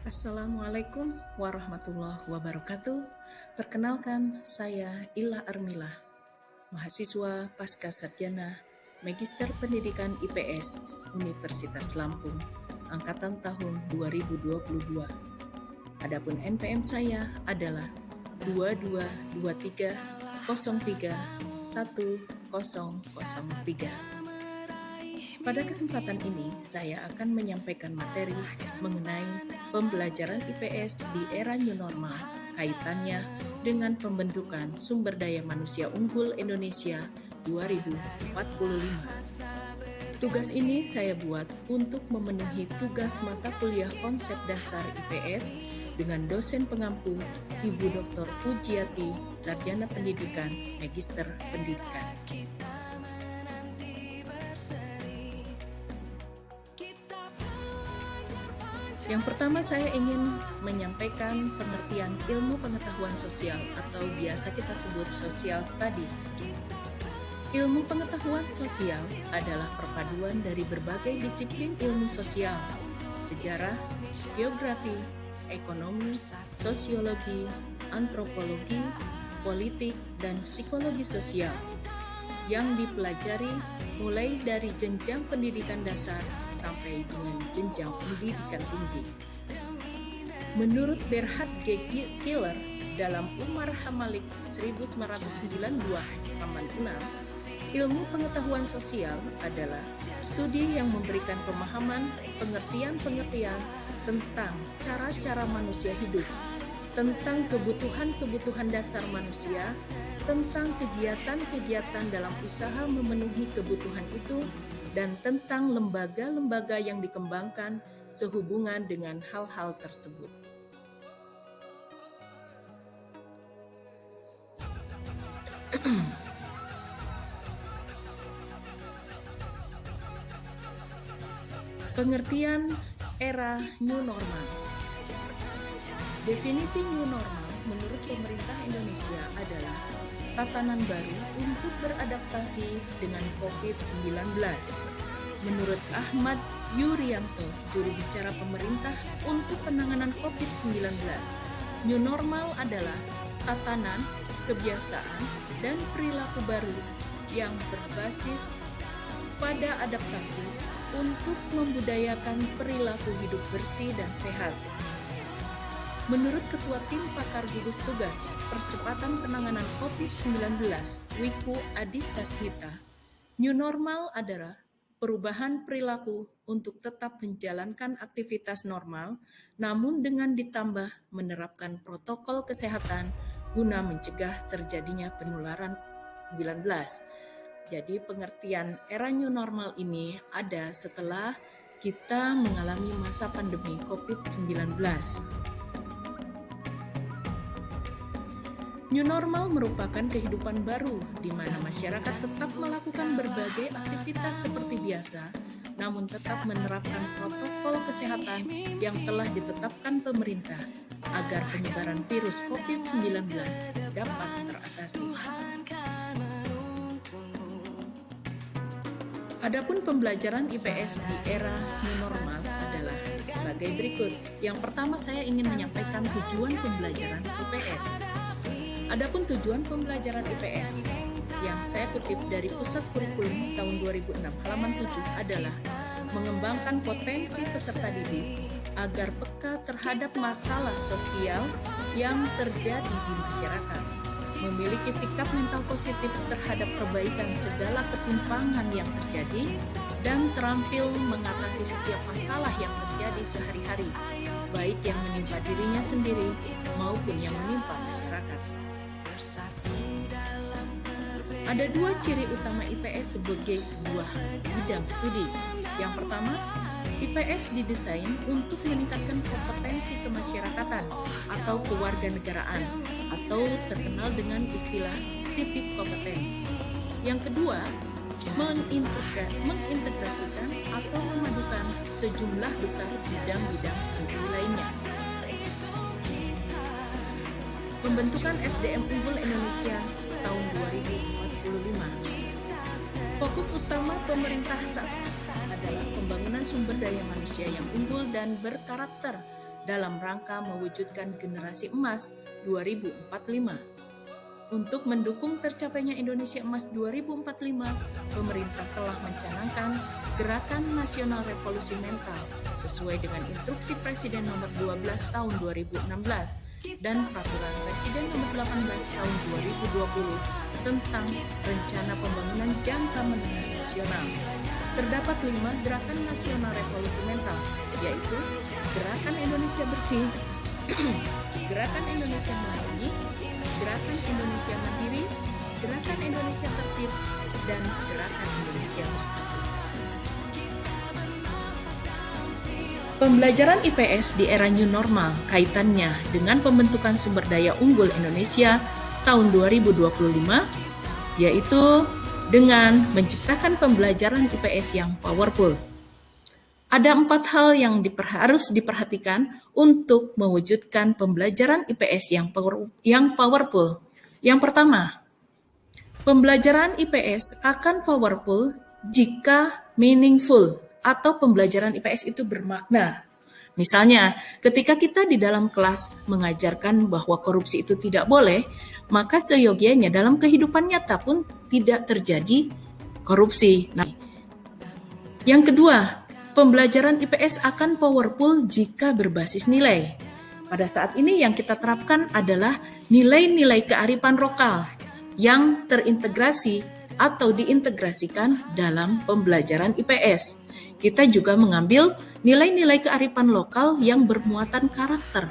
Assalamualaikum warahmatullahi wabarakatuh. Perkenalkan, saya Ila Armilah, mahasiswa Pasca Sarjana Magister Pendidikan IPS Universitas Lampung, angkatan tahun 2022. Adapun NPM saya adalah 2223031003. Pada kesempatan ini, saya akan menyampaikan materi mengenai pembelajaran IPS di era new normal, kaitannya dengan pembentukan sumber daya manusia unggul Indonesia 2045. Tugas ini saya buat untuk memenuhi tugas mata kuliah konsep dasar IPS dengan dosen pengampu Ibu Dr. Pujiati, Sarjana Pendidikan, Magister Pendidikan. Yang pertama saya ingin menyampaikan pengertian ilmu pengetahuan sosial atau biasa kita sebut social studies. Ilmu pengetahuan sosial adalah perpaduan dari berbagai disiplin ilmu sosial, sejarah, geografi, ekonomi, sosiologi, antropologi, politik, dan psikologi sosial yang dipelajari mulai dari jenjang pendidikan dasar sampai dengan jenjang pendidikan tinggi. Menurut Berhard G. Killer dalam Umar Hamalik 1992 halaman 6, ilmu pengetahuan sosial adalah studi yang memberikan pemahaman, pengertian-pengertian tentang cara-cara manusia hidup, tentang kebutuhan-kebutuhan dasar manusia, tentang kegiatan-kegiatan dalam usaha memenuhi kebutuhan itu, dan tentang lembaga-lembaga yang dikembangkan sehubungan dengan hal-hal tersebut. Pengertian era new normal. Definisi new normal menurut pemerintah Indonesia adalah tatanan baru untuk beradaptasi dengan COVID-19. Menurut Ahmad Yuryanto, juru bicara pemerintah untuk penanganan COVID-19, new normal adalah tatanan, kebiasaan, dan perilaku baru yang berbasis pada adaptasi untuk membudayakan perilaku hidup bersih dan sehat. Menurut Ketua Tim Pakar Gugus Tugas Percepatan Penanganan COVID-19, Wiku Adhisa Smita, new normal adalah perubahan perilaku untuk tetap menjalankan aktivitas normal, namun dengan ditambah menerapkan protokol kesehatan guna mencegah terjadinya penularan COVID-19. Jadi pengertian era new normal ini ada setelah kita mengalami masa pandemi COVID-19. New normal merupakan kehidupan baru di mana masyarakat tetap melakukan berbagai aktivitas seperti biasa, namun tetap menerapkan protokol kesehatan yang telah ditetapkan pemerintah agar penyebaran virus COVID-19 dapat teratasi. Adapun pembelajaran IPS di era new normal adalah sebagai berikut. Yang pertama saya ingin menyampaikan tujuan pembelajaran IPS. Adapun tujuan pembelajaran IPS yang saya kutip dari Pusat Kurikulum tahun 2006 halaman 7 adalah mengembangkan potensi peserta didik agar peka terhadap masalah sosial yang terjadi di masyarakat, memiliki sikap mental positif terhadap perbaikan segala ketimpangan yang terjadi, dan terampil mengatasi setiap masalah yang terjadi sehari-hari, baik yang menimpa dirinya sendiri maupun yang menimpa masyarakat. Ada dua ciri utama IPS sebagai sebuah bidang studi. Yang pertama, IPS didesain untuk meningkatkan kompetensi kemasyarakatan atau kewarganegaraan atau terkenal dengan istilah civic competence. Yang kedua, mengintegrasikan atau memadukan sejumlah besar bidang-bidang studi lainnya. Pembentukan SDM Unggul Indonesia tahun 2045. Fokus utama pemerintah saat adalah pembangunan sumber daya manusia yang unggul dan berkarakter dalam rangka mewujudkan generasi emas 2045. Untuk mendukung tercapainya Indonesia Emas 2045, pemerintah telah mencanangkan Gerakan Nasional Revolusi Mental sesuai dengan Instruksi Presiden Nomor 12 Tahun 2016 dan Peraturan Presiden Nomor 18 Tahun 2020 tentang Rencana Pembangunan Jangka Menengah Nasional. Terdapat 5 gerakan nasional revolusi mental, yaitu Gerakan Indonesia Bersih, Gerakan Indonesia Melayani, Gerakan Indonesia Mandiri, Gerakan Indonesia Tertib, dan Gerakan Indonesia Bersatu. Pembelajaran IPS di era new normal kaitannya dengan pembentukan sumber daya unggul Indonesia tahun 2025, yaitu dengan menciptakan pembelajaran IPS yang powerful. Ada 4 hal yang harus diperhatikan untuk mewujudkan pembelajaran IPS yang powerful. Yang pertama, pembelajaran IPS akan powerful jika meaningful atau pembelajaran IPS itu bermakna. Misalnya, ketika kita di dalam kelas mengajarkan bahwa korupsi itu tidak boleh, maka seyogianya dalam kehidupan nyata pun tidak terjadi korupsi. Nah, yang kedua, pembelajaran IPS akan powerful jika berbasis nilai. Pada saat ini yang kita terapkan adalah nilai-nilai kearifan lokal yang terintegrasi atau diintegrasikan dalam pembelajaran IPS. Kita juga mengambil nilai-nilai kearifan lokal yang bermuatan karakter.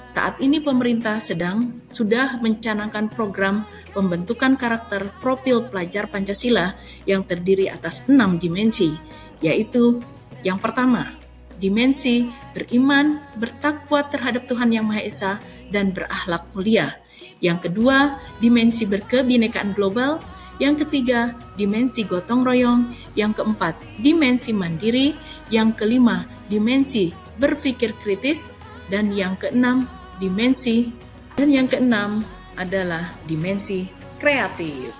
Saat ini pemerintah sudah mencanangkan program pembentukan karakter profil pelajar Pancasila yang terdiri atas 6 dimensi, yaitu yang pertama, dimensi beriman, bertakwa terhadap Tuhan Yang Maha Esa, dan berakhlak mulia. Yang kedua, dimensi berkebinekaan global. Yang ketiga, dimensi gotong royong. Yang keempat, dimensi mandiri. Yang kelima, dimensi berpikir kritis. Dan yang keenam, adalah dimensi kreatif.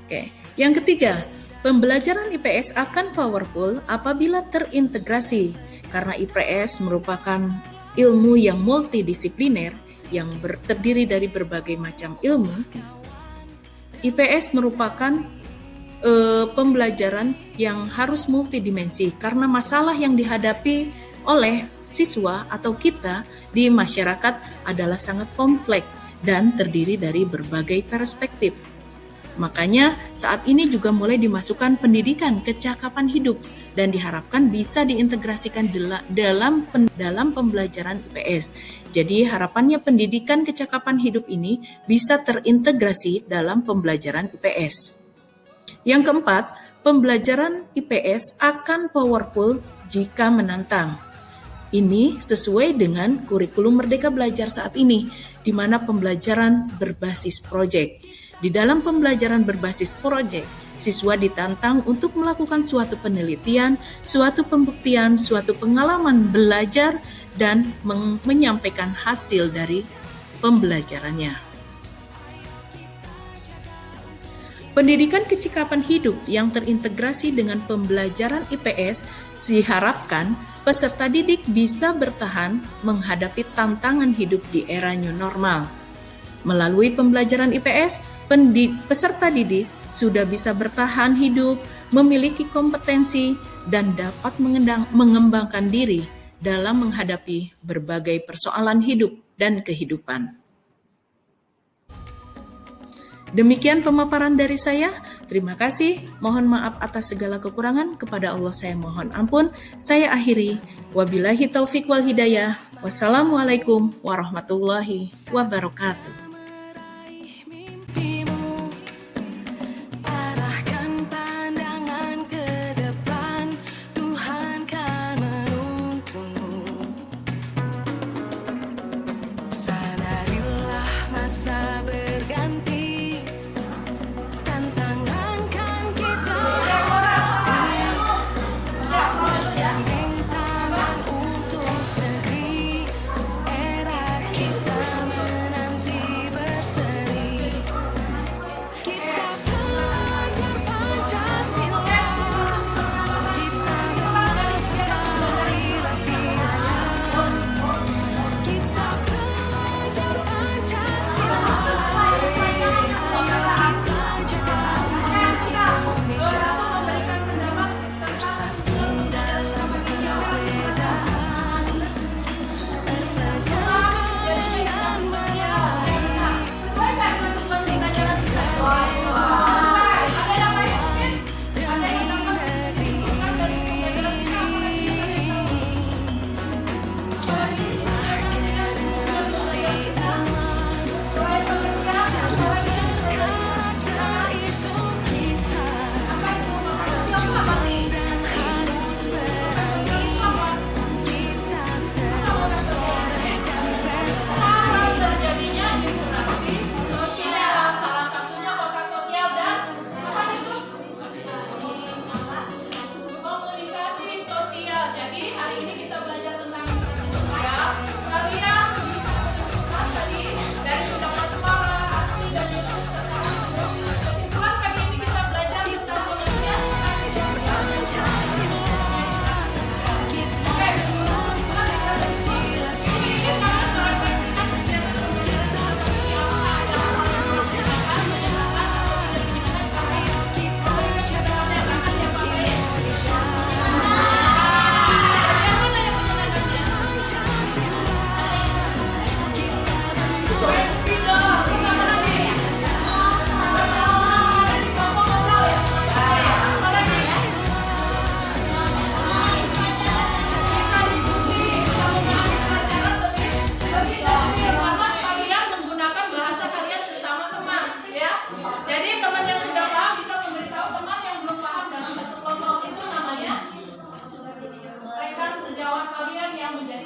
Oke. Yang ketiga, pembelajaran IPS akan powerful apabila terintegrasi, karena IPS merupakan ilmu yang multidisipliner yang terdiri dari berbagai macam ilmu. IPS merupakan pembelajaran yang harus multidimensi karena masalah yang dihadapi oleh siswa atau kita di masyarakat adalah sangat kompleks dan terdiri dari berbagai perspektif. Makanya saat ini juga mulai dimasukkan pendidikan kecakapan hidup dan diharapkan bisa diintegrasikan dalam pembelajaran IPS. Jadi harapannya pendidikan kecakapan hidup ini bisa terintegrasi dalam pembelajaran IPS. Yang keempat, pembelajaran IPS akan powerful jika menantang. Ini sesuai dengan kurikulum Merdeka Belajar saat ini, di mana pembelajaran berbasis proyek. Di dalam pembelajaran berbasis proyek, siswa ditantang untuk melakukan suatu penelitian, suatu pembuktian, suatu pengalaman belajar, dan menyampaikan hasil dari pembelajarannya. Pendidikan kecakapan hidup yang terintegrasi dengan pembelajaran IPS diharapkan peserta didik bisa bertahan menghadapi tantangan hidup di era new normal. Melalui pembelajaran IPS, peserta didik sudah bisa bertahan hidup, memiliki kompetensi, dan dapat mengembangkan diri dalam menghadapi berbagai persoalan hidup dan kehidupan. Demikian pemaparan dari saya. Terima kasih. Mohon maaf atas segala kekurangan. Kepada Allah saya mohon ampun. Saya akhiri. Wabillahi taufik wal hidayah. Wassalamualaikum warahmatullahi wabarakatuh.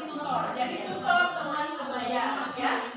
tutor. Jadi tutor teman sebaya, ya.